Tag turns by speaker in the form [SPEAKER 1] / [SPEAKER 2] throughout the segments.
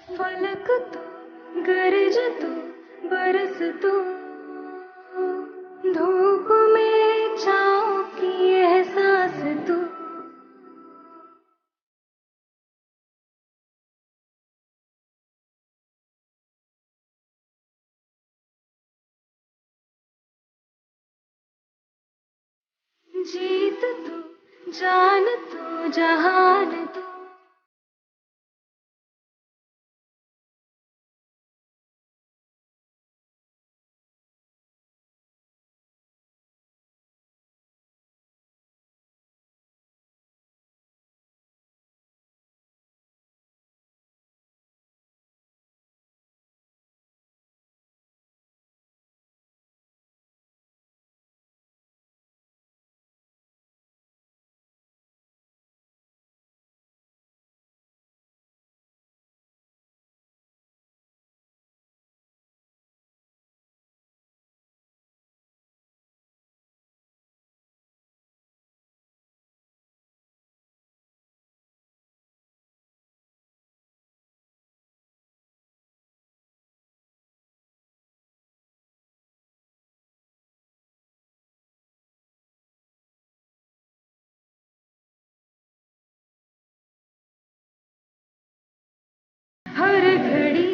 [SPEAKER 1] फलक तू, गरज तू, बरस तू, धूप में छाँव की एहसास तू। जीत तू, जान तू, जहान तू। हर घड़ी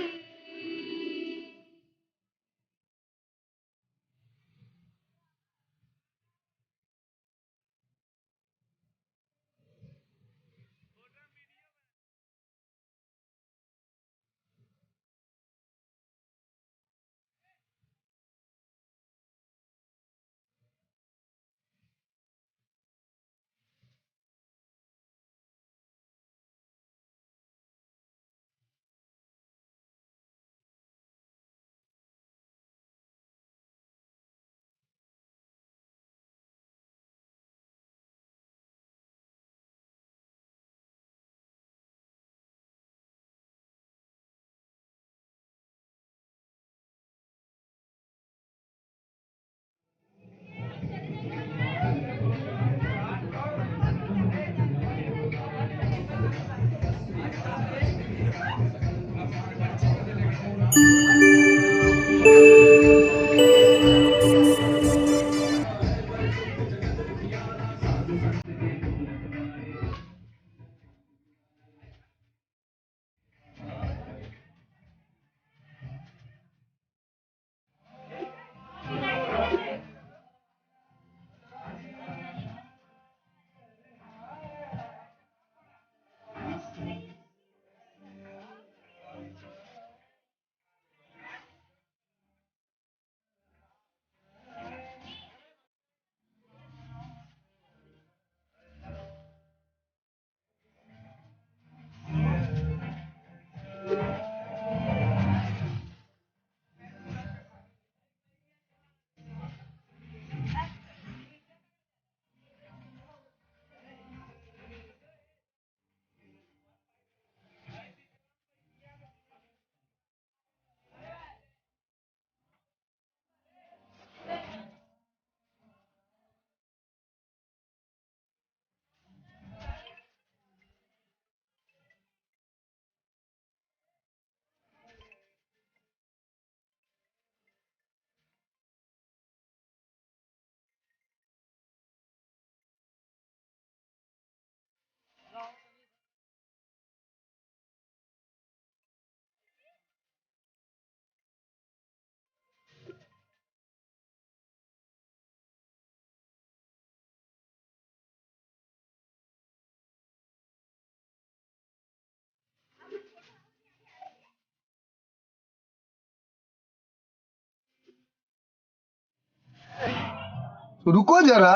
[SPEAKER 2] रुको जरा,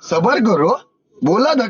[SPEAKER 2] सबर करो। बोला था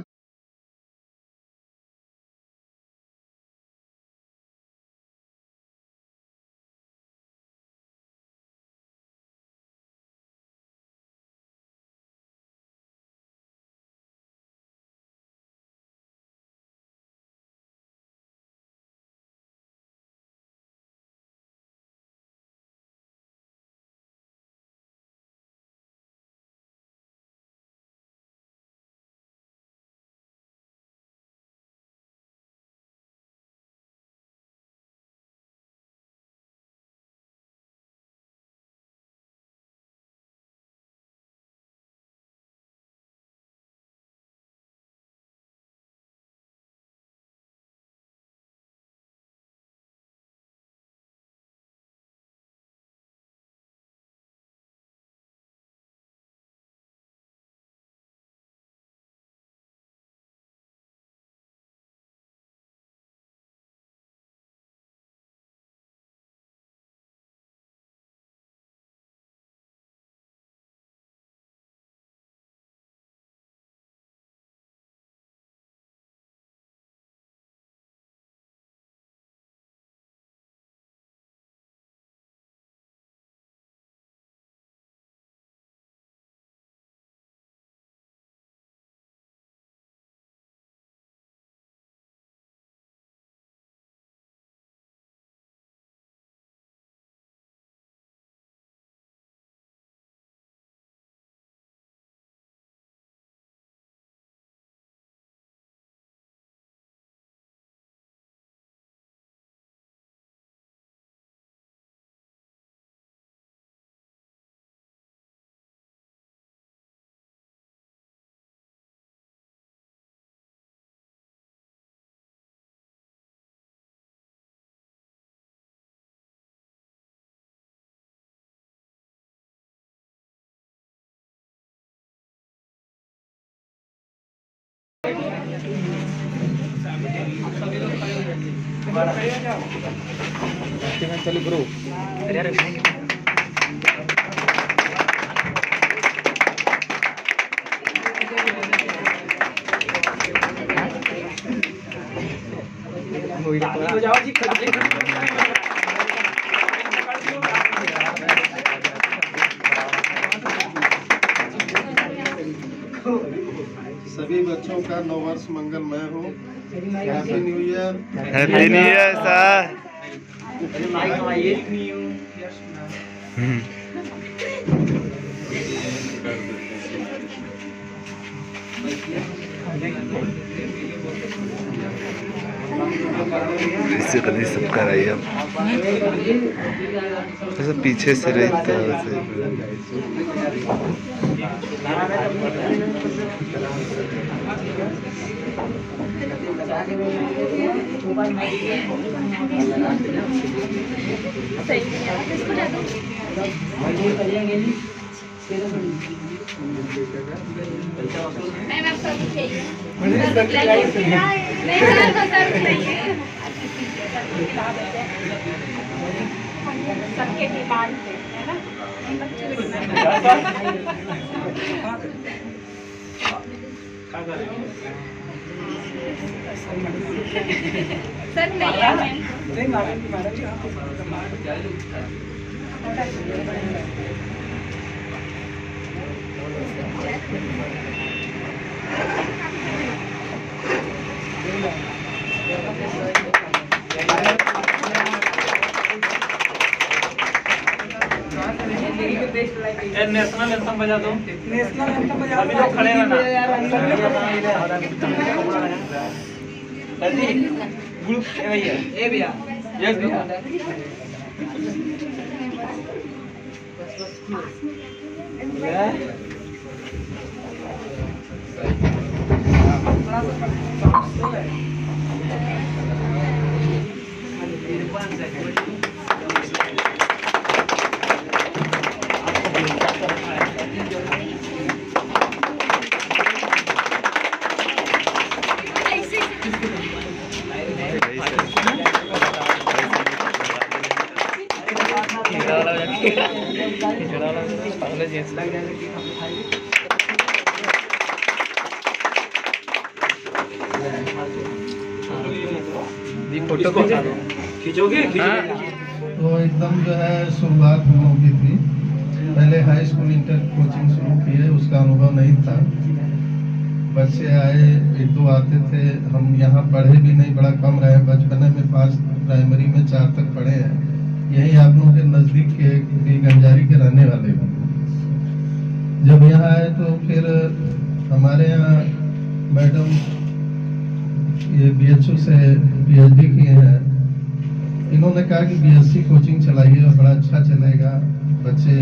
[SPEAKER 3] सभी बच्चों का नव वर्ष मंगलमय हो। Happy new year.
[SPEAKER 4] Happy new year sir. इससे कभी सब कराइए अब ऐसा पीछे से रहता है।
[SPEAKER 1] सबके डिमांड पे है ना। सर नहीं
[SPEAKER 5] नेशनल एंथम बजा दो।
[SPEAKER 6] नेशनल एंथम बजा
[SPEAKER 5] अभी लोग खड़े हैं ना ग्रुप ए भैया यस भैया फोटो खींचोगे?
[SPEAKER 3] तो एकदम जो है शुरुआत हम लोगों की थी। पहले हाई स्कूल इंटर कोचिंग शुरू की है, उसका अनुभव नहीं था। बच्चे आए, एक दो आते थे। हम यहाँ पढ़े भी नहीं, बड़ा कम रहे। बचपने में 5 प्राइमरी में 4 तक पढ़े हैं। यही आप लोगों के नज़दीक के गंजारी के रहने वाले हैं। जब यहाँ आए तो फिर हमारे यहाँ मैडम ये BHU से PhD किए हैं। इन्होंने कहा कि BSc कोचिंग चलाइए और बड़ा अच्छा चलेगा, बच्चे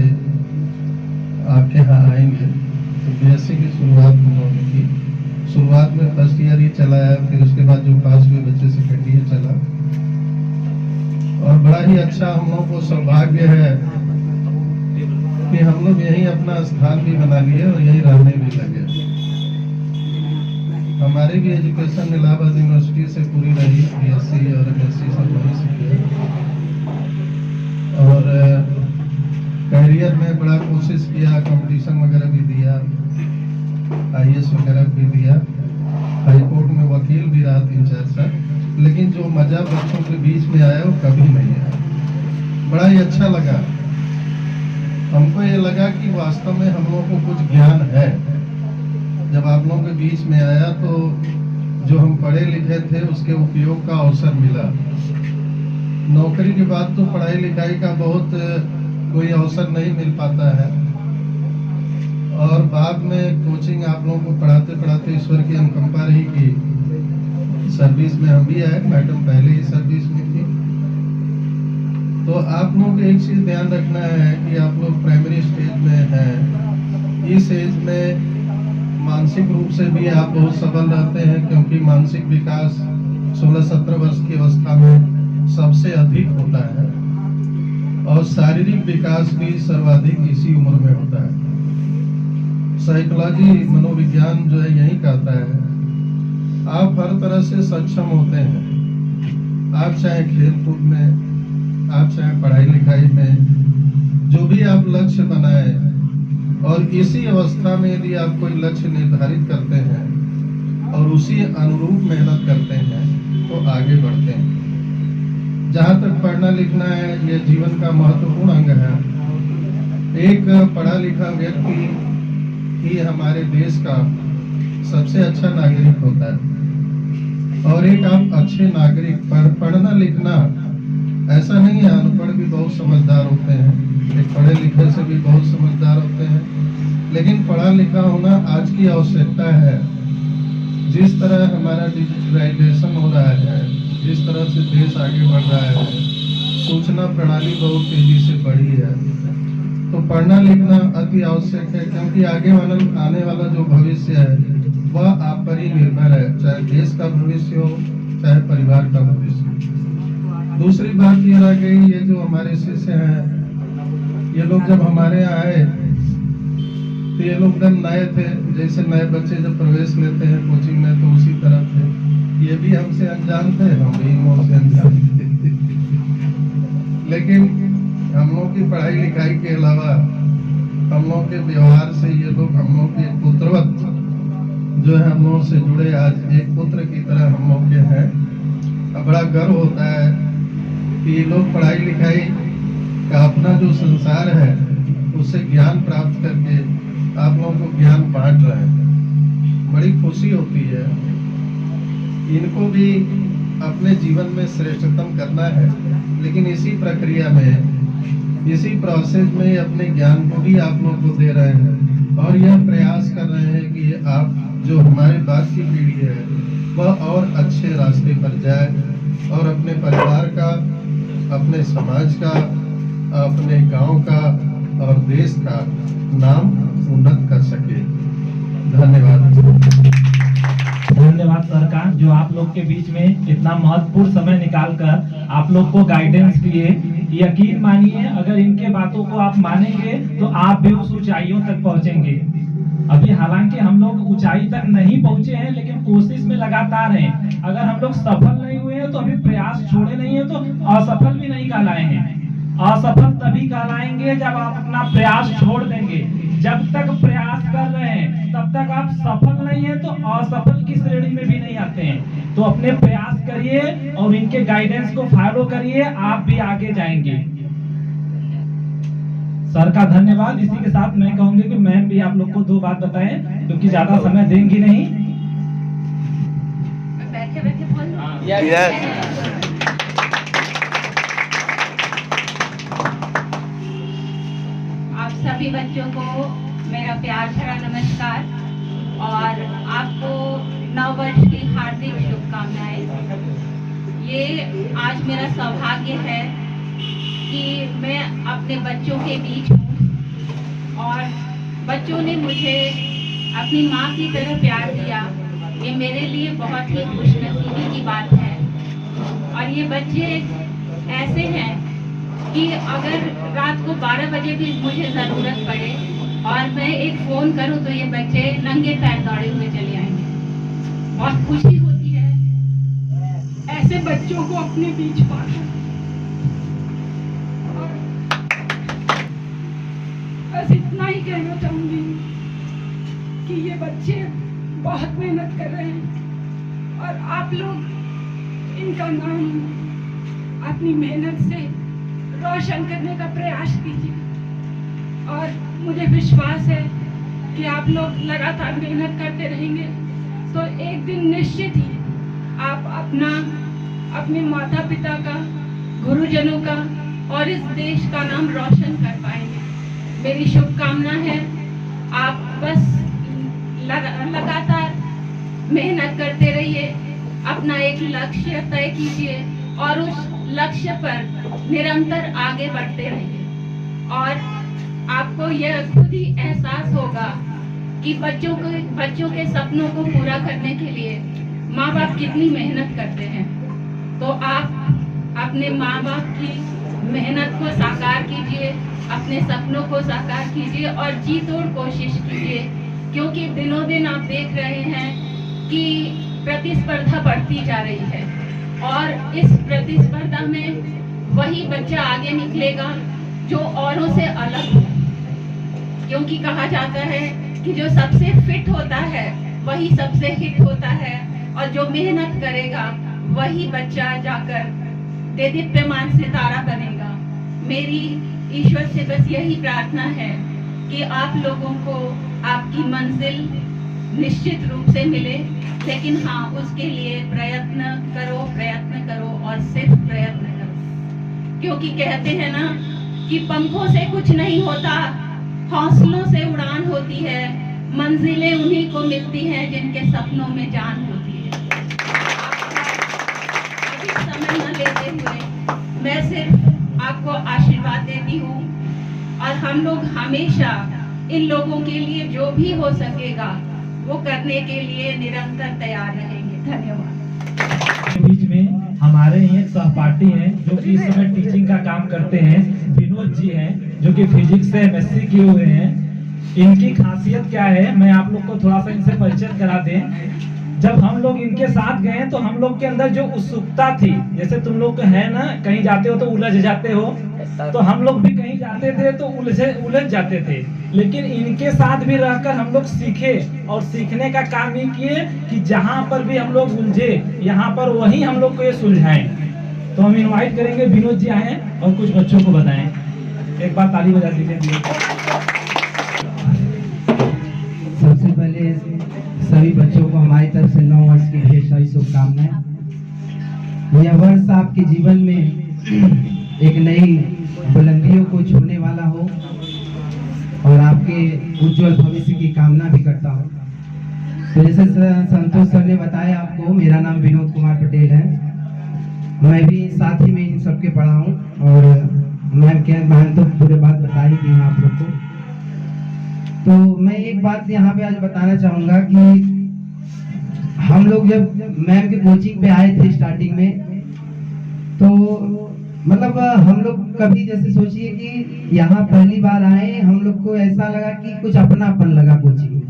[SPEAKER 3] आपके यहाँ आएंगे। तो BSc की शुरुआत उन्होंने की। शुरुआत में फर्स्ट ईयर ही चलाया, फिर उसके बाद जो पास हुए बच्चे सेकेंड ईयर चला। और बड़ा ही अच्छा हम लोग को सौभाग्य है कि हम लोग यही अपना स्थान भी बना लिए और यही रहने भी लगे। हमारी भी एजुकेशन इलाहाबाद यूनिवर्सिटी से पूरी रही, BSc और MSc सब वहीं से किया। और करियर में बड़ा कोशिश किया, कंपटीशन वगैरह भी दिया, IAS वगैरह भी दिया, हाई कोर्ट में वकील भी रहा 3-4 साल। लेकिन जो मजा बच्चों के बीच में आया वो कभी नहीं आया। बड़ा ही अच्छा लगा। हमको ये लगा कि वास्तव में हम लोगों को कुछ ज्ञान है। जब आप लोगों के बीच में आया तो जो हम पढ़े लिखे थे उसके उपयोग का अवसर मिला। नौकरी के बाद तो पढ़ाई लिखाई का बहुत कोई अवसर नहीं मिल पाता है। और बाद में कोचिंग आप लोगों को पढ़ाते पढ़ाते ईश्वर की अनुकंपा रही कि सर्विस में हम भी आए। मैडम पहले ही सर्विस में थी। तो आप लोगों को एक चीज ध्यान रखना है कि आप लोग प्राइमरी स्टेज में हैं। इस एज में मानसिक रूप से भी आप बहुत सबल रहते हैं, क्योंकि मानसिक विकास 16-17 वर्ष की अवस्था में सबसे अधिक होता है। और शारीरिक विकास भी सर्वाधिक इसी उम्र में होता है। साइकोलॉजी मनोविज्ञान जो है यही कहता है आप हर तरह से सक्षम होते हैं। आप चाहे खेल कूद में, आप चाहे पढ़ाई लिखाई में, जो भी आप लक्ष्य बनाए, और इसी अवस्था में यदि आप कोई लक्ष्य निर्धारित करते हैं और उसी अनुरूप मेहनत करते हैं तो आगे बढ़ते हैं। जहाँ तक पढ़ना लिखना है, यह जीवन का महत्वपूर्ण अंग है। एक पढ़ा लिखा व्यक्ति ही हमारे देश का सबसे अच्छा नागरिक होता है। और एक आप अच्छे नागरिक, पढ़ना लिखना ऐसा नहीं है, अनपढ़ भी बहुत समझदार होते हैं, एक पढ़े लिखे से भी बहुत समझदार होते हैं, लेकिन पढ़ा लिखा होना आज की आवश्यकता है। जिस तरह हमारा डिजिटलाइजेशन हो रहा है, जिस तरह से देश आगे बढ़ रहा है, सूचना प्रणाली बहुत तेजी से बढ़ी है, तो पढ़ना लिखना अति आवश्यक है, क्योंकि आने वाला जो भविष्य है वह आप पर ही निर्भर है, चाहे देश का भविष्य हो, चाहे परिवार का भविष्य। दूसरी बात ये रह गई, ये जो हमारे शिष्य हैं, ये लोग जब हमारे यहाँ आए तो ये लोग एकदम नए थे, जैसे नए बच्चे जब प्रवेश लेते हैं कोचिंग में तो उसी तरह थे। ये भी हमसे अनजान थे, हम भी इनसे अनजान थे। लेकिन हम लोग की पढ़ाई लिखाई के अलावा हम लोग के व्यवहार से ये लोग हम लोग के पुत्रवत जो है हम लोग से जुड़े, आज एक पुत्र की तरह हम लोग के हैं। अब बड़ा गर्व होता है कि ये लोग पढ़ाई लिखाई का अपना जो संसार है उससे ज्ञान प्राप्त करके आप लोगों को ज्ञान बांट रहे हैं। बड़ी खुशी होती है। इनको भी अपने जीवन में श्रेष्ठतम करना है, लेकिन इसी प्रक्रिया में, इसी प्रोसेस में अपने ज्ञान को भी आप लोगों को दे रहे हैं और यह प्रयास कर रहे हैं कि आप जो हमारे बाद की पीढ़ी है वह और अच्छे रास्ते पर जाए और अपने परिवार का, अपने समाज का, अपने गांव का और देश का नाम उन्नत कर सके। धन्यवाद।
[SPEAKER 6] धन्यवाद सरकार, जो आप लोग के बीच में इतना महत्वपूर्ण समय निकालकर आप लोग को गाइडेंस दिए। यकीन मानिए, अगर इनके बातों को आप मानेंगे तो आप भी उस ऊंचाइयों तक पहुंचेंगे। अभी हालांकि हम लोग ऊंचाई तक नहीं पहुंचे हैं, लेकिन कोशिश में लगातार हैं। अगर हम लोग सफल नहीं हुए हैं तो अभी प्रयास छोड़े नहीं है, तो असफल भी नहीं कहलाए हैं। असफल तभी कहलाएंगे जब आप अपना प्रयास छोड़ देंगे। जब तक प्रयास कर रहे हैं तब तक आप सफल नहीं है, तो असफल की श्रेणी में भी नहीं आते हैं। तो अपने प्रयास करिए और इनके गाइडेंस को फॉलो करिए, आप भी आगे जाएंगे। सर का धन्यवाद। इसी के साथ मैं कहूंगी कि मैम भी आप लोग को दो बात बताएं, क्योंकि ज्यादा समय देंगी नहीं।
[SPEAKER 1] बैठे बैठे बोल आप सभी बच्चों को मेरा प्यार भरा नमस्कार और आपको नव वर्ष की हार्दिक शुभकामनाएं। ये आज मेरा सौभाग्य है कि मैं अपने बच्चों के बीच हूँ और बच्चों ने मुझे अपनी माँ की तरह प्यार दिया। ये मेरे लिए बहुत ही खुशनसीबी की बात है। और ये बच्चे ऐसे हैं कि अगर रात को 12 बजे भी मुझे ज़रूरत पड़े और मैं एक फ़ोन करूं तो ये बच्चे नंगे पैर दौड़े हुए चले आएंगे। बहुत खुशी होती है ऐसे बच्चों को अपने बीच पाकर। बस इतना ही कहना चाहूंगी कि ये बच्चे बहुत मेहनत कर रहे हैं और आप लोग इनका नाम अपनी मेहनत से रोशन करने का प्रयास कीजिए। और मुझे विश्वास है कि आप लोग लगातार मेहनत करते रहेंगे तो एक दिन निश्चित ही आप अपने माता पिता का, गुरुजनों का और इस देश का नाम रोशन कर पाएंगे। मेरी शुभकामना है आप बस लगातार मेहनत करते रहिए, अपना एक लक्ष्य तय कीजिए और उस लक्ष्य पर निरंतर आगे बढ़ते रहिए। और आपको यह खुद ही एहसास होगा कि बच्चों के सपनों को पूरा करने के लिए माँ बाप कितनी मेहनत करते हैं। तो आप अपने माँ बाप की मेहनत को साकार कीजिए, अपने सपनों को साकार कीजिए और जी तोड़ कोशिश कीजिए, क्योंकि दिनों दिन आप देख रहे हैं कि
[SPEAKER 7] प्रतिस्पर्धा बढ़ती जा रही है और इस प्रतिस्पर्धा में वही बच्चा आगे निकलेगा जो औरों से अलग हो, क्योंकि कहा जाता है कि जो सबसे फिट होता है वही सबसे हिट होता है और जो मेहनत करेगा वही बच्चा जाकर देदीप्यमान सितारा बनेगा। मेरी ईश्वर से बस यही प्रार्थना है कि आप लोगों को आपकी मंजिल निश्चित रूप से मिले, लेकिन हाँ, उसके लिए प्रयत्न करो और सिर्फ प्रयत्न करो, क्योंकि कहते हैं ना कि पंखों से कुछ नहीं होता, हौसलों से उड़ान होती है, मंजिलें उन्हीं को मिलती हैं जिनके सपनों में जान होती है। अधिक समय न लेते हुए मैं सिर्फ आपको आशीर्वाद देती हूँ और हम लोग हमेशा इन लोगों के लिए जो भी हो सकेगा वो करने के लिए निरंतर तैयार रहेंगे। धन्यवाद।
[SPEAKER 6] बीच में हमारे ही एक सहपाठी हैं जो कि इस समय टीचिंग का काम करते हैं, विनोद जी हैं, जो कि फिजिक्स से एमएससी किए हुए हैं। इनकी खासियत क्या है, मैं आप लोग को थोड़ा सा इनसे परिचय करा दें। जब हम लोग इनके साथ गए तो हम लोग के अंदर जो उत्सुकता थी, जैसे तुम लोग है ना, कहीं जाते हो तो उलझ जाते हो, तो हम लोग भी कहीं जाते थे तो उलझ जाते थे, लेकिन इनके साथ भी रहकर हम लोग सीखे और सीखने का काम ये किए कि जहाँ पर भी हम लोग उलझे यहाँ पर वही हम लोग को ये सुलझाएं। तो हम इनवाइट करेंगे विनोद जी आए और कुछ बच्चों को बताएं। एक बार ताली बजा दीजिए।
[SPEAKER 8] सबसे पहले सभी बच्चों को हमारी तरफ से 9 वर्ष की ढेर सारी शुभकामनाएं। यह वर्ष आपके जीवन में एक नई बुलंदियों को छूने वाला हो और आपके उज्जवल भविष्य की कामना भी करता हूँ। तो जैसे संतोष सर ने बताया आपको, मेरा नाम विनोद कुमार पटेल है। मैं भी साथ ही में इन सबके पढ़ा हूँ और मैम तो पूरे बात बता ही दी आप लोग को। तो मैं एक बात यहाँ पे आज बताना चाहूँगा कि हम लोग जब मैम के कोचिंग पे आए थे स्टार्टिंग में, तो मतलब हम लोग कभी जैसे सोचिए कि यहाँ पहली बार आए, हम लोग को ऐसा लगा कि कुछ अपनापन लगा कोचिंग में।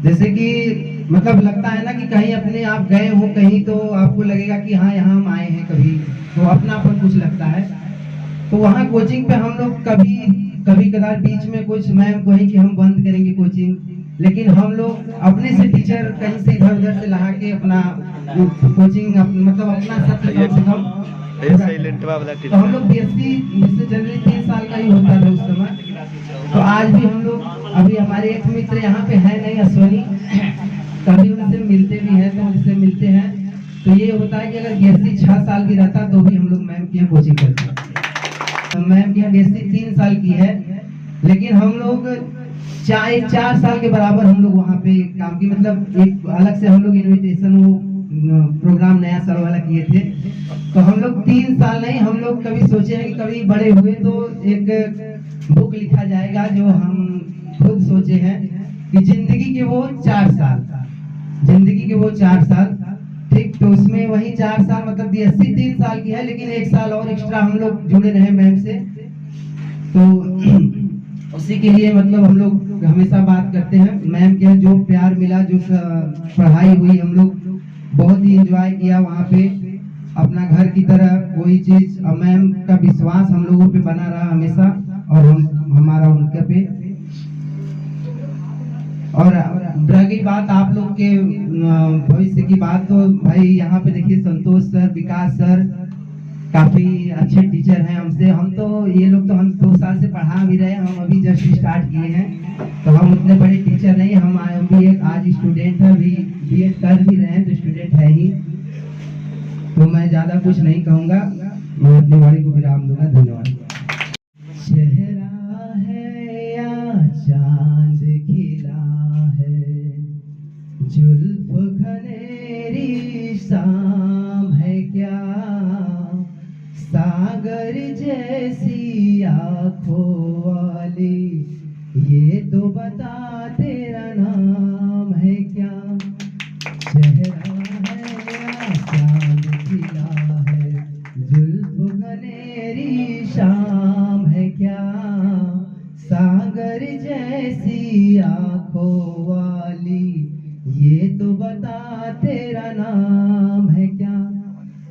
[SPEAKER 8] जैसे कि मतलब लगता है ना कि कहीं अपने आप गए हो कहीं, तो आपको लगेगा कि हाँ यहाँ हम आए हैं कभी, तो अपनापन कुछ लगता है। तो वहाँ कोचिंग पे हम लोग कभी कदार बीच में कुछ मैम कही कि हम बंद करेंगे कोचिंग, लेकिन हम लोग अपने से टीचर कहीं से इधर उधर से ला के अपना कोचिंग मतलब अपना सत्र कम से कम। तो हम लोग बीएससी जिससे जनरली 3 साल का ही होता था उस समय। तो आज भी हम लोग, अभी हमारे एक मित्र यहाँ पे है नहीं, अश्वनी, कभी उनसे मिलते भी हैं तो उनसे मिलते हैं। तो ये होता है कि अगर बीएससी 6 साल भी रहता तो भी हम लोग मैम की कोचिंग करते हैं। मैम की बीएससी 3 साल की है, लेकिन हम लोग 4 साल के बराबर हम लोग वहाँ पे काम की, मतलब एक अलग से हम लोग इनविटेशन वो प्रोग्राम नया साल वाला किए थे। तो हम लोग 3 साल नहीं, हम लोग कभी सोचे हैं कि कभी बड़े हुए तो एक बुक लिखा जाएगा, जो हम खुद सोचे हैं कि जिंदगी के वो 4 साल, जिंदगी के वो 4 साल, ठीक। तो उसमें वही 4 साल मतलब बीएससी 3 साल की है, लेकिन 1 साल और एक्स्ट्रा हम लोग जुड़े रहे मैम से। तो उसी के लिए मतलब हम लोग हमेशा बात करते हैं मैम के, जो प्यार मिला, जो पढ़ाई हुई, हम लोग बहुत ही एंजॉय किया वहाँ पे, अपना घर की तरह कोई चीज। मैम का विश्वास हम लोगों पे बना रहा हमेशा और हमारा उनके पे। और रही बात आप लोग के भविष्य की बात, तो भाई यहाँ पे देखिए संतोष सर, विकास सर काफी अच्छे टीचर हैं हमसे। हम तो ये लोग तो हम 2 साल से पढ़ा भी रहे, हम अभी जस्ट स्टार्ट किए हैं, तो हम उतने बड़े टीचर नहीं, हम भी एक आज स्टूडेंट है, भी बीएड कर भी रहे हैं तो स्टूडेंट है ही। तो मैं ज्यादा कुछ नहीं कहूँगा, मैं अपनी वाणी को विराम दूंगा। धन्यवाद। चेहरा है या चांद खिला है, जुल्फ घनेरी शाम है क्या, सागर जैसी आँखों वाली, ये तो बता तेरा नाम है क्या। चेहरा है या चांद खिला है, जुल्फ घनेरी शाम है क्या, सागर जैसी आँखों वाली, ये तो बता बता तेरा नाम है क्या,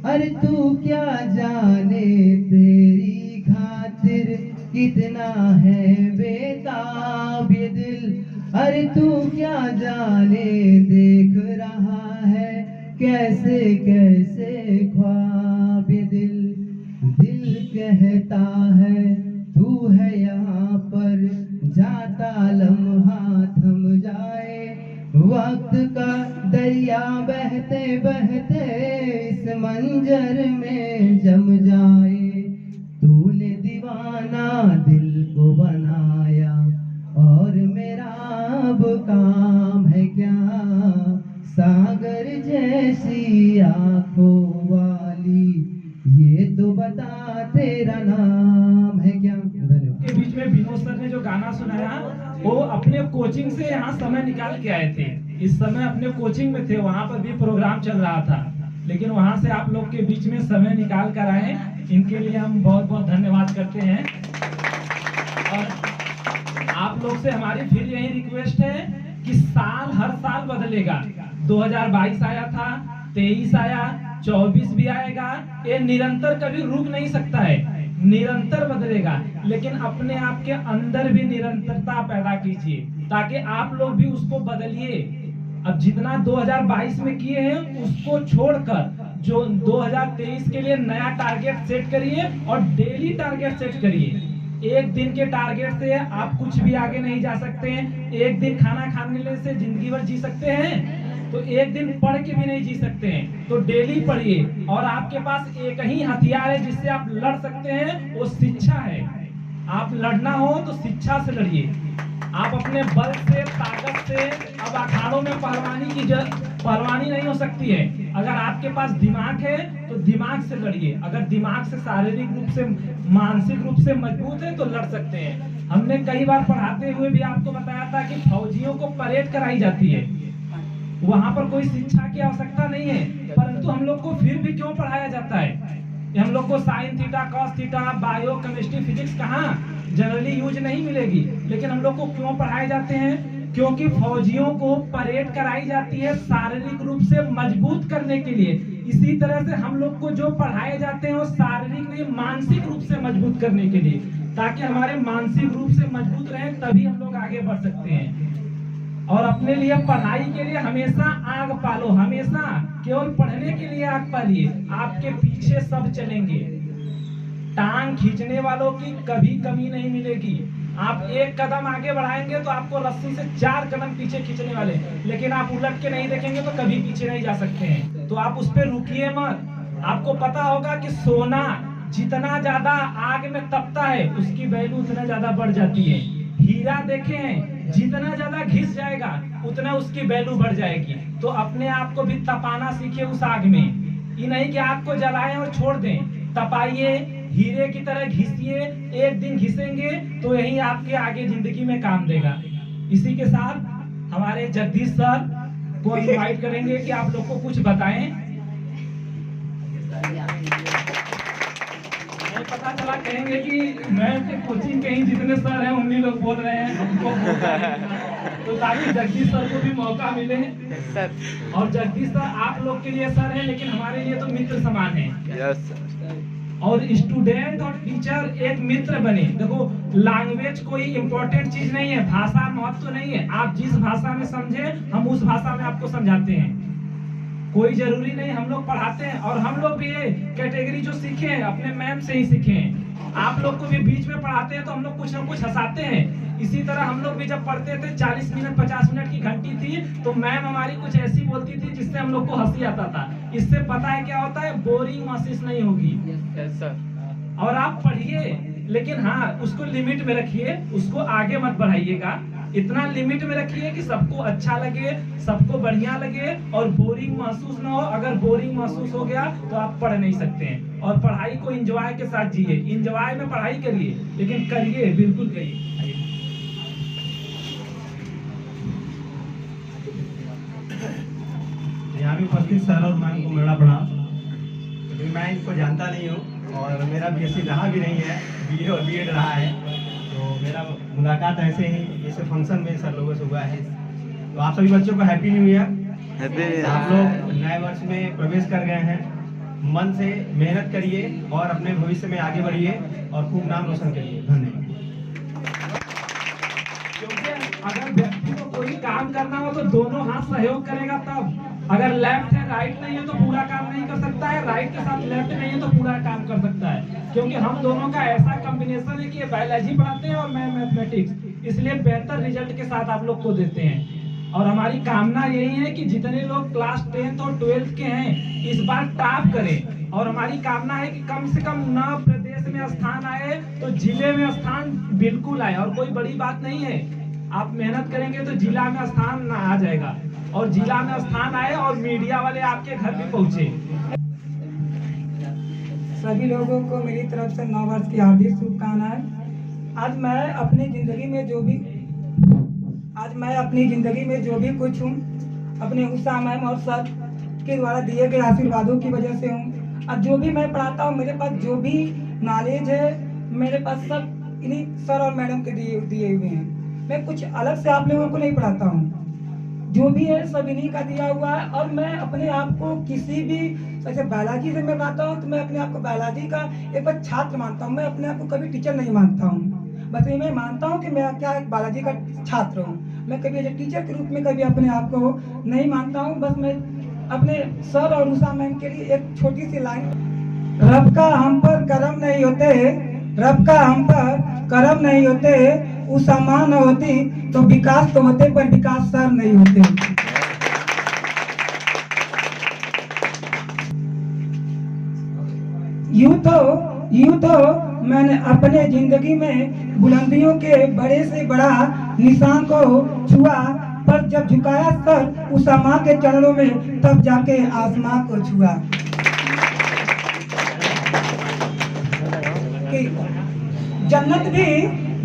[SPEAKER 8] अरे तू क्या जाने तेरी खातिर कितना है बेताब ये दिल, अरे तू क्या जाने देख रहा है कैसे कैसे ख्वाब ये दिल। दिल कहता है तू है यहाँ पर, जाता लम्हा थम जाए, वक्त का दरिया बहते बहते इस मंजर में जम जाए। तूने दीवाना दिल को बनाया और मेरा अब काम है क्या, सागर जैसी आंखों वाली ये तो बता तेरा नाम है क्या। धन्यवाद।
[SPEAKER 6] के बीच में विनोद सर ने जो गाना सुनाया वो अपने कोचिंग से यहाँ समय निकाल के आए थे। इस समय अपने कोचिंग में थे, वहाँ पर भी प्रोग्राम चल रहा था, लेकिन वहाँ से आप लोग के बीच में समय निकाल कर आए। इनके लिए हम बहुत बहुत धन्यवाद करते हैं। और आप लोग से हमारी फिर यही रिक्वेस्ट है कि साल हर साल बदलेगा। 2022 आया था, 23 आया, 24 भी आएगा, ये निरंतर कभी रुक नहीं सकता है, निरंतर बदलेगा। लेकिन अपने आप के अंदर भी निरंतरता पैदा कीजिए ताकि आप लोग भी उसको बदलिए। अब जितना 2022 में किए हैं उसको छोड़कर जो 2023 के लिए नया टारगेट सेट करिए और डेली टारगेट सेट करिए। एक दिन के टारगेट से आप कुछ भी आगे नहीं जा सकते हैं। एक दिन खाना खाने से जिंदगी भर जी सकते हैं तो एक दिन पढ़ के भी नहीं जी सकते हैं। तो डेली पढ़िए और आपके पास एक ही हथियार है जिससे आप लड़ सकते हैं, वो शिक्षा है। आप लड़ना हो तो शिक्षा से लड़िए। आप अपने बल से, ताकत से, अब अखाड़ों में पहलवानी नहीं हो सकती है। अगर आपके पास दिमाग है तो दिमाग से लड़िए। अगर दिमाग से शारीरिक रूप से, मानसिक रूप से मजबूत है तो लड़ सकते हैं। हमने कई बार पढ़ाते हुए भी आपको बताया था कि फौजियों को परेड कराई जाती है, वहां पर कोई शिक्षा की आवश्यकता नहीं है, परंतु हम लोग को फिर भी क्यों पढ़ाया जाता है? हम लोग को sine theta, cos theta, bio, chemistry, physics कहाँ जनरली यूज नहीं मिलेगी, लेकिन हम लोग को क्यों पढ़ाए जाते हैं? क्योंकि फौजियों को परेड कराई जाती है शारीरिक रूप से मजबूत करने के लिए। इसी तरह से हम लोग को जो पढ़ाए जाते हैं वो शारीरिक नहीं, मानसिक रूप से मजबूत करने के लिए, ताकि हमारे मानसिक रूप से मजबूत रहे, तभी हम लोग आगे बढ़ सकते हैं। और अपने लिए पढ़ाई के लिए हमेशा आग पालो, हमेशा केवल पढ़ने के लिए आग पालिए। आपके पीछे सब चलेंगे, टांग खींचने वालों की कभी कमी नहीं मिलेगी। आप एक कदम आगे बढ़ाएंगे तो आपको रस्सी से 4 कदम पीछे खींचने वाले, लेकिन आप उलट के नहीं देखेंगे तो कभी पीछे नहीं जा सकते हैं। तो आप उस पर रुकिए मत। आपको पता होगा कि सोना जितना ज्यादा आग में तपता है उसकी वैल्यू उतना ज्यादा बढ़ जाती है। हीरा देखें, जितना ज्यादा घिस जाएगा उतना उसकी वैल्यू बढ़ जाएगी। तो अपने आप को भी तपाना सीखिए उस आग में। ये नहीं कि आग को जलाएं और छोड़ दें, तपाइए, हीरे की तरह घिसिए। एक दिन घिसेंगे तो यही आपके आगे जिंदगी में काम देगा। इसी के साथ हमारे जगदीश सर को इनवाइट करेंगे कि आप लोग को कुछ बताएं। पता चला कहेंगे कि मैं कोचिंग के ही जितने सर हैं उन्हीं लोग बोल रहे हैं, हमको तो ताकि जगदीश सर को भी मौका मिले। और जगदीश सर आप लोग के लिए सर हैं, लेकिन हमारे लिए तो मित्र समान हैं। और स्टूडेंट और टीचर एक मित्र बने। देखो, लैंग्वेज कोई इम्पोर्टेंट चीज नहीं है, भाषा महत्व नहीं है। आप जिस भाषा में समझे हम उस भाषा में आपको समझाते हैं। कोई जरूरी नहीं, हम लोग पढ़ाते हैं। और हम लोग भी ये कैटेगरी जो सीखे हैं अपने मैम से ही सीखे हैं। आप लोग को भी बीच में पढ़ाते हैं तो हम लोग कुछ ना कुछ हंसाते हैं। इसी तरह हम लोग भी जब पढ़ते थे 40 मिनट 50 मिनट की घंटी थी तो मैम हमारी कुछ ऐसी बोलती थी जिससे हम लोग को हंसी आता था। इससे पता है क्या होता है, बोरिंग महसूस नहीं होगी। और आप पढ़िए, लेकिन हाँ उसको लिमिट में रखिए, उसको आगे मत बढ़ाइएगा। इतना लिमिट में रखिए कि सबको अच्छा लगे, सबको बढ़िया लगे और बोरिंग महसूस ना हो। अगर बोरिंग महसूस हो गया तो आप पढ़ नहीं सकते हैं। और पढ़ाई को एंजॉय के साथ जिए, एंजॉय में पढ़ाई करिए, लेकिन करिए, बिल्कुल करिए।
[SPEAKER 9] यहाँ भी उपस्थित सर और मैम को मेरा प्रणाम। क्योंकि मैं इनको जानता नहीं हूँ और मेरा बीएससी रहा भी नहीं है, बीए और बीएड रहा है। तो मेरा मुलाकात ऐसे ही इस फंक्शन में सर लोगों से हुआ है। तो आप सभी बच्चों को हैप्पी न्यू ईयर। आप लोग नए वर्ष में प्रवेश कर गए हैं। मन से मेहनत करिए और अपने भविष्य में आगे बढ़िए और खूब नाम रोशन करिए। धन्यवाद।
[SPEAKER 6] क्योंकि अगर व्यक्ति को कोई काम करना हो तो दोनों हाथ सहयोग करेगा तब। अगर लेफ्ट है राइट नहीं है तो पूरा काम नहीं कर सकता है, राइट के साथ लेफ्ट नहीं है तो पूरा काम कर सकता है। क्योंकि हम दोनों का ऐसा कॉम्बिनेशन है कि ये बायोलॉजी पढ़ाते हैं और मैं मैथमेटिक्स, इसलिए बेहतर रिजल्ट के साथ आप लोग को देते हैं। और हमारी कामना यही है कि जितने लोग क्लास 10th और 12th के हैं इस बार टॉप करें। और हमारी कामना है कि कम से कम न प्रदेश में स्थान आए तो जिले में स्थान बिल्कुल आए। और कोई बड़ी बात नहीं है, आप मेहनत करेंगे तो जिला में स्थान आ जाएगा और जिला में स्थान आए और मीडिया वाले आपके घर भी पहुंचे।
[SPEAKER 1] सभी लोगों को मेरी तरफ से नव वर्ष की हार्दिक शुभकामनाएं। आज मैं अपनी जिंदगी में जो भी कुछ हूँ अपने उषा मैम और सर के द्वारा दिए गए आशीर्वादों की वजह से हूँ। अब जो भी मैं पढ़ाता हूँ, मेरे पास जो भी नॉलेज है मेरे पास सब इन्हीं सर और मैडम के दिए हुए हैं। मैं कुछ अलग से आप लोगों को नहीं पढ़ाता हूँ, जो भी है सब इन्हीं का दिया हुआ है। और मैं अपने आप को किसी भी जैसे बायोलॉजी से मैं पढ़ाता हूँ तो मैं अपने आप को बायोलॉजी का एक बार छात्र मानता हूँ। मैं अपने आप को कभी टीचर नहीं मानता हूँ, बस ये मैं मानता हूँ कि मैं क्या एक बायोलॉजी का छात्र हूँ। मैं कभी एज टीचर के रूप में कभी अपने आप को नहीं मानता हूँ। बस मैं अपने सर और उषा मैम के लिए एक छोटी सी लाइन, रब का हम पर करम नहीं होते, रब का हम पर करम नहीं होते, उषा माँ न होती तो विकास तो होते पर विकास सर नहीं होते। यूं तो मैंने अपने जिंदगी में बुलंदियों के बड़े से बड़ा निशान को छुआ, पर जब झुकाया सर उषा माँ के चरणों में तब जाके आसमां को छुआ। कि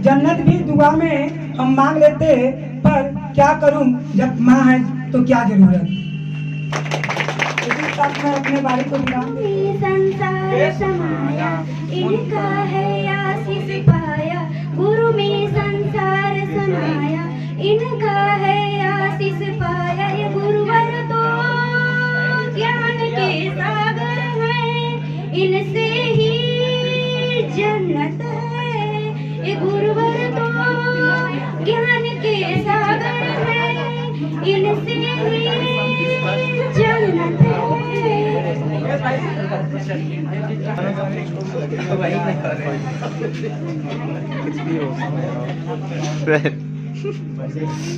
[SPEAKER 1] जन्नत भी दुआ में हम मांग लेते, पर क्या करूं जब माँ है तो क्या जरूरत। इसी साथ मैं अपने बारे को
[SPEAKER 10] संसार समाया इनका है आशीष पाया, गुरु में संसार समाया इनका है आशीष पाया। ये गुरुवर तो ज्ञान के सागर हैं, इनसे ही जन्नत है। ये गुरुवर तो ज्ञान के सागर हैं, इनसे ही जन्नत है।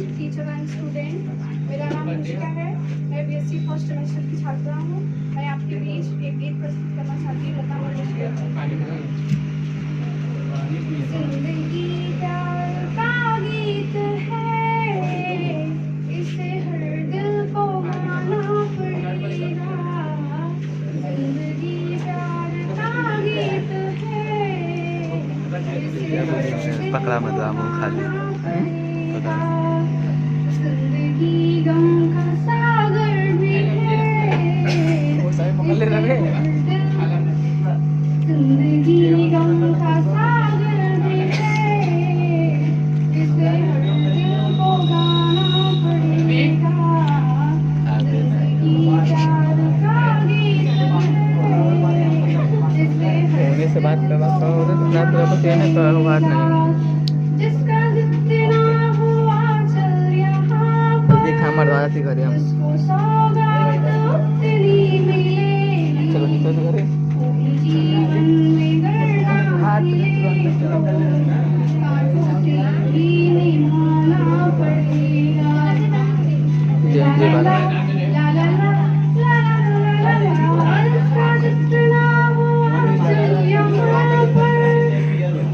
[SPEAKER 11] टीचर एंड स्टूडेंट, मेरा नाम अनुष्का है। मैं बीएससी फर्स्ट सेमेस्टर की छात्रा हूँ। मैं आपके बीच एक गीत प्रस्तुत करना चाहती हूँ। जिंदगी प्यार का गीत है, इसे हर दिल को गाना पड़ेगा। जिंदगी प्यार का गीत है, इसे हर दिल
[SPEAKER 4] पकड़ा मजा मुँह खाली
[SPEAKER 11] जिंदगी गम का सागर भी है, जिंदगी गम का सागर भी है, इसे हर दिल को गाना पड़ेगा। जिंदगी प्यार का गीत है, इसे हर
[SPEAKER 5] से बात
[SPEAKER 11] जिसका जितना हुआ चल यहाँ पर, उसको सौगात उतनी मिलेगी।
[SPEAKER 5] चलो निकल तो करे
[SPEAKER 11] जीवन में गड़ना मिले तो कांटों से भी निभाना पड़ेगा।
[SPEAKER 5] जय जय बाला
[SPEAKER 11] ला ला ला ला ला ला, जिसका जितना हुआ चल यहाँ पर,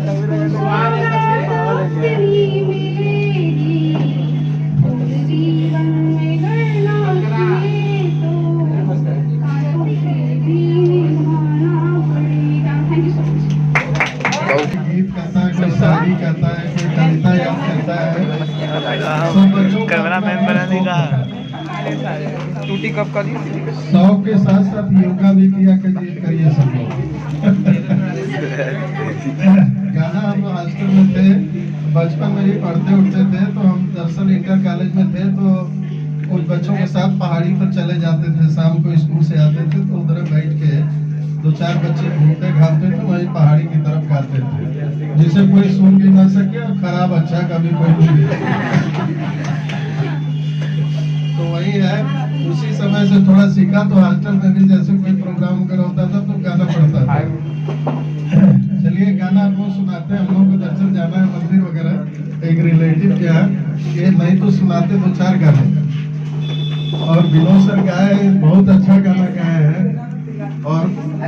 [SPEAKER 11] उसको सौगात उतनी मिलेगी। जीवन में गड़ना मिले तो कांटों से भी निभाना पड़ेगा। Thank you so much.
[SPEAKER 3] गीत करता है, कोई शायरी करता है, कोई कविता याद करता है।
[SPEAKER 4] कैमरा मैन बनाने का
[SPEAKER 5] टूटी कब का दी?
[SPEAKER 3] 100 के साथ साथ योगा भी किया करिए सब लोग। गाना हम हॉस्टल में थे, बचपन में ही पढ़ते उठते थे। तो हम दर्शन इंटर कॉलेज में थे, तो कुछ बच्चों के साथ पहाड़ी पर चले जाते थे, शाम को स्कूल से आते थे तो उधर बैठ के 2-4 बच्चे घूमते घामते थे, वही पहाड़ी की तरफ गाते थे, जिसे कोई सुन भी ना सके और खराब अच्छा कभी कोई नहीं। तो वही है, उसी समय से थोड़ा सीखा। तो हॉस्टल में भी जैसे कोई प्रोग्राम वगैरह होता था तो गाना पड़ता था। चलिए गाना आपको सुनाते हैं। हम लोग को दरअसल जाना है मंदिर वगैरह, एक रिलेटिव के यहाँ, ये नहीं तो सुनाते 2-4 गाने। और विनोद सर गाए, बहुत अच्छा गाना गाए हैं। और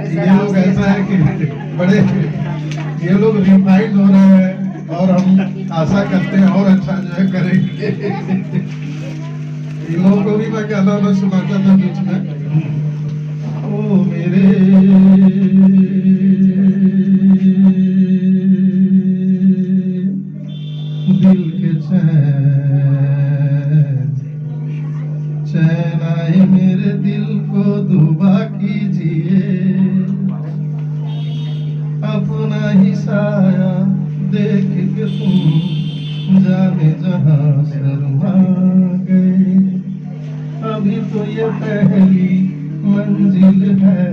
[SPEAKER 3] ये लोग ऐसा है कि बड़े ये लोग रिफाइंड हो रहे हैं और हम आशा करते हैं और अच्छा जो है करेंगे। इन लोगों को भी मैं गाना में सुनाता था बीच में। ओ मेरे दिल के चैन आए मेरे दिल को दुबा कीजिए, अपना ही साया देख के तुम जाने जहां शर्मा गए। अभी तो ये पहली मंजिल है,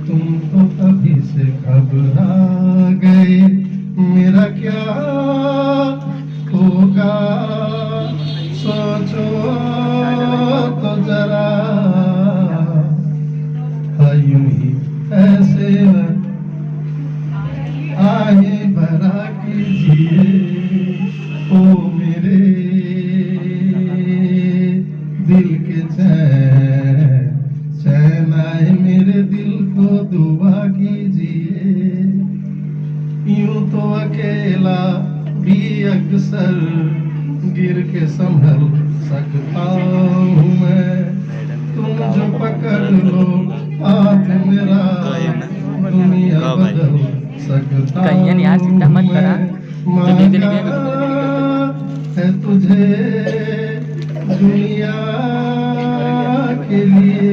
[SPEAKER 3] तुम तो अभी से घबरा गए। मेरा क्या होगा सोचो तो जरा, यूं ही ऐसे न आए भरा कीजिए। ओ मेरे दिल के चैन आए मेरे दिल को दुआ कीजिए। यूं तो अकेला भी अक्सर गिर के संभल सकता हूँ मैं, तुम जो पकड़ लो हाथ मेरा दुनिया बदल सकता हूँ मैं। मांगा है तुझे दुनिया के लिए,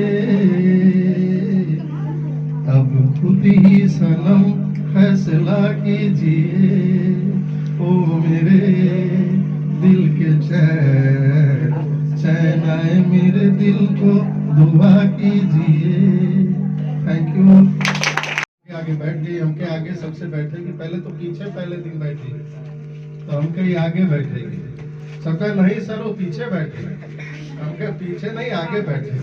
[SPEAKER 3] अब खुद ही सनम फैसला कीजिए। ओ मेरे दिल के चैन आए मेरे दिल को दुआ कीजिए। Thank you. आगे बैठ गई, हम के आगे सबसे बैठेगी। पहले तो पीछे पहले दिन बैठी, तो हम कहीं आगे बैठेगी। सबका नहीं सर वो पीछे बैठे, हम के पीछे नहीं आगे बैठे।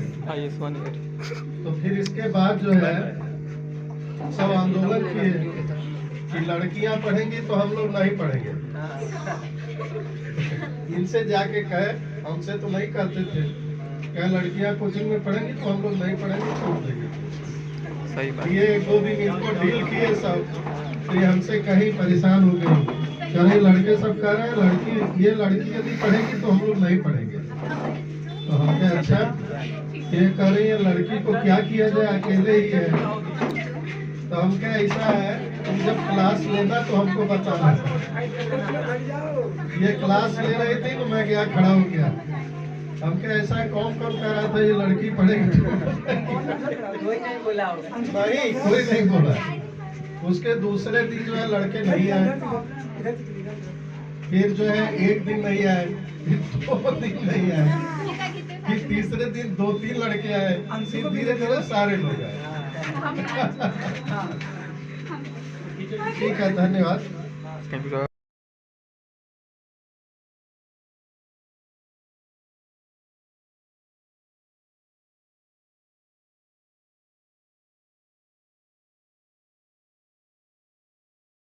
[SPEAKER 3] तो फिर इसके बाद जो है सब आंदोलन किए कि लड़कियां पढ़ेंगी तो हम लोग नहीं पढ़ेंगे। इनसे जाके कहे, हमसे तो नहीं करते थे, कहे लड़कियां कोचिंग में पढ़ेंगी तो हम लोग नहीं पढ़ेंगे, छोड़ देंगे।
[SPEAKER 4] सही बात।
[SPEAKER 3] ये 1-2 दिन इनको डील किए सब, तो ये हमसे कहीं परेशान हो गई। चले लड़के सब कह रहे हैं ये लड़की यदि पढ़ेगी तो हम लोग नहीं पढ़ेंगे। तो हम कहे अच्छा ये कह रही है, लड़की को क्या किया जाए, अकेले ही है। तो हम कहे ऐसा है, तुम जब क्लास लेना तो हमको बताना। ये क्लास ले रही थी तो मैं गया खड़ा हो गया। हम कहे ऐसा कौन कह रहा था ये लड़की पढ़ेगी?
[SPEAKER 5] कोई नहीं बोला होगा।
[SPEAKER 3] नहीं, कोई नहीं बोला। उसके दूसरे दिन जो है लड़के नहीं आए, फिर जो है 1 दिन नहीं आए, फिर 2 दिन नहीं आए, फिर तीसरे दिन 2-3 लड़के आए, फिर धीरे-धीरे सारे लोग आए। ठीक है, धन्यवाद।